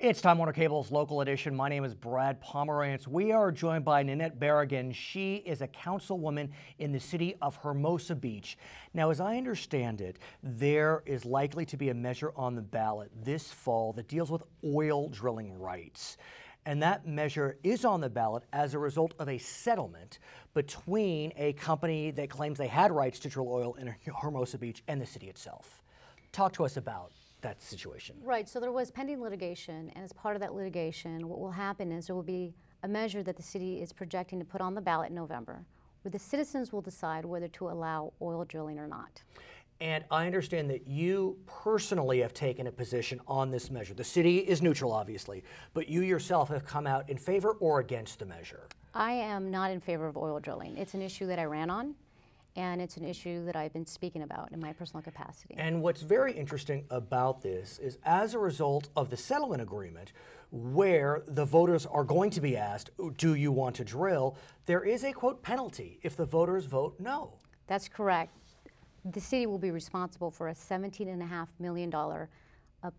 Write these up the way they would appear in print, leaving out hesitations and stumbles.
It's Time Warner Cable's local edition. My name is Brad Pomerance. We are joined by Nanette Barragan. She is a councilwoman in the city of Hermosa Beach. Now, as I understand it, there is likely to be a measure on the ballot this fall that deals with oil drilling rights. And that measure is on the ballot as a result of a settlement between a company that claims they had rights to drill oil in Hermosa Beach and the city itself. Talk to us about that situation. Right, so there was pending litigation, and as part of that litigation, what will happen is there will be a measure that the city is projecting to put on the ballot in November, where the citizens will decide whether to allow oil drilling or not. And I understand that you personally have taken a position on this measure. The city is neutral, obviously, but you yourself have come out in favor or against the measure. I am not in favor of oil drilling. It's an issue that I ran on, and it's an issue that I've been speaking about in my personal capacity. And what's very interesting about this is as a result of the settlement agreement, where the voters are going to be asked, do you want to drill, there is a, quote, penalty if the voters vote no. That's correct. The city will be responsible for a $17.5 million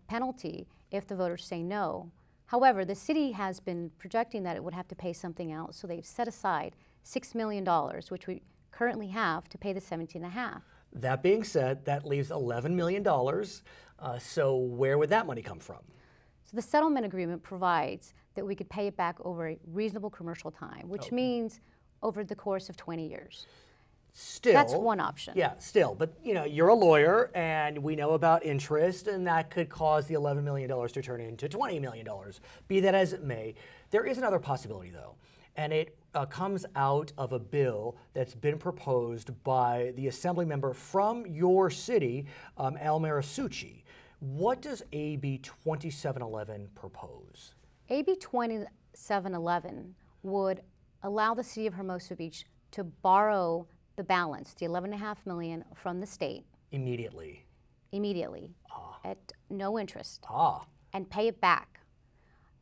penalty if the voters say no. However, the city has been projecting that it would have to pay something out, so they've set aside $6 million, which we currently have to pay the 17.5. That being said, that leaves $11 million. So where would that money come from? So the settlement agreement provides that we could pay it back over a reasonable commercial time, which means over the course of 20 years. Still, that's one option. Yeah, still, but you know, you're a lawyer, and we know about interest, and that could cause the $11 million to turn into $20 million. Be that as it may, there is another possibility, though, and it comes out of a bill that's been proposed by the assembly member from your city, El Marisucci. What does AB 2711 propose? AB 2711 would allow the city of Hermosa Beach to borrow the balance, the $11.5 million, from the state. Immediately? Immediately, at no interest, and pay it back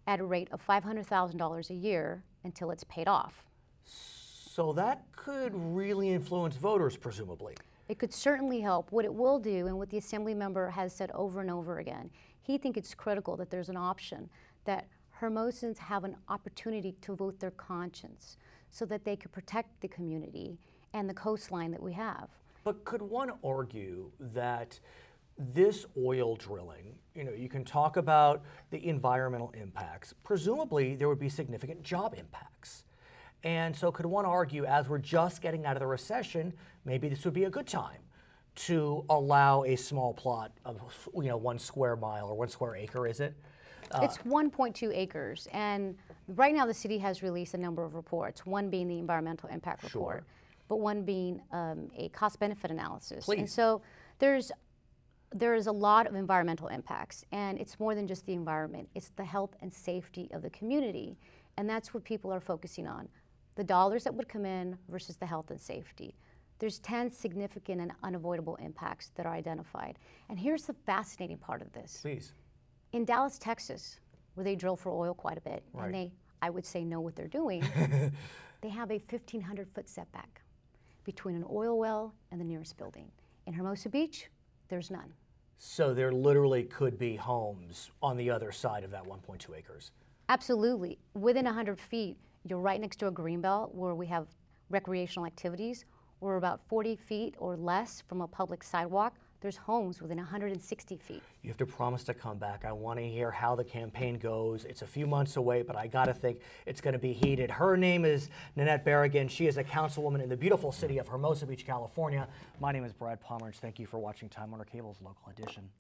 at a rate of $500,000 a year until it's paid off. So that could really influence voters, presumably. It could certainly help. What it will do, and what the assembly member has said over and over again, he thinks it's critical that there's an option, that Hermosans have an opportunity to vote their conscience so that they could protect the community and the coastline that we have. But could one argue that this oil drilling, you know, you can talk about the environmental impacts. Presumably, there would be significant job impacts. And so could one argue, as we're just getting out of the recession, maybe this would be a good time to allow a small plot of, you know, 1 square mile or 1 square acre, is it? It's 1.2 acres. And right now the city has released a number of reports, one being the environmental impact report, but one being a cost-benefit analysis. Please. And so there is a lot of environmental impacts, and it's more than just the environment. It's the health and safety of the community, and that's what people are focusing on. The dollars that would come in versus the health and safety. There's 10 significant and unavoidable impacts that are identified. And here's the fascinating part of this. Please. In Dallas, Texas, where they drill for oil quite a bit, and they, I would say, know what they're doing, they have a 1,500-foot setback between an oil well and the nearest building. In Hermosa Beach, there's none. So there literally could be homes on the other side of that 1.2 acres. Absolutely. Within 100 feet, you're right next to a greenbelt where we have recreational activities. We're about 40 feet or less from a public sidewalk. There's homes within 160 feet. You have to promise to come back. I want to hear how the campaign goes. It's a few months away, but I got to think it's going to be heated. Her name is Nanette Barragan. She is a councilwoman in the beautiful city of Hermosa Beach, California. My name is Brad Pomerance. Thank you for watching Time Warner Cable's local edition.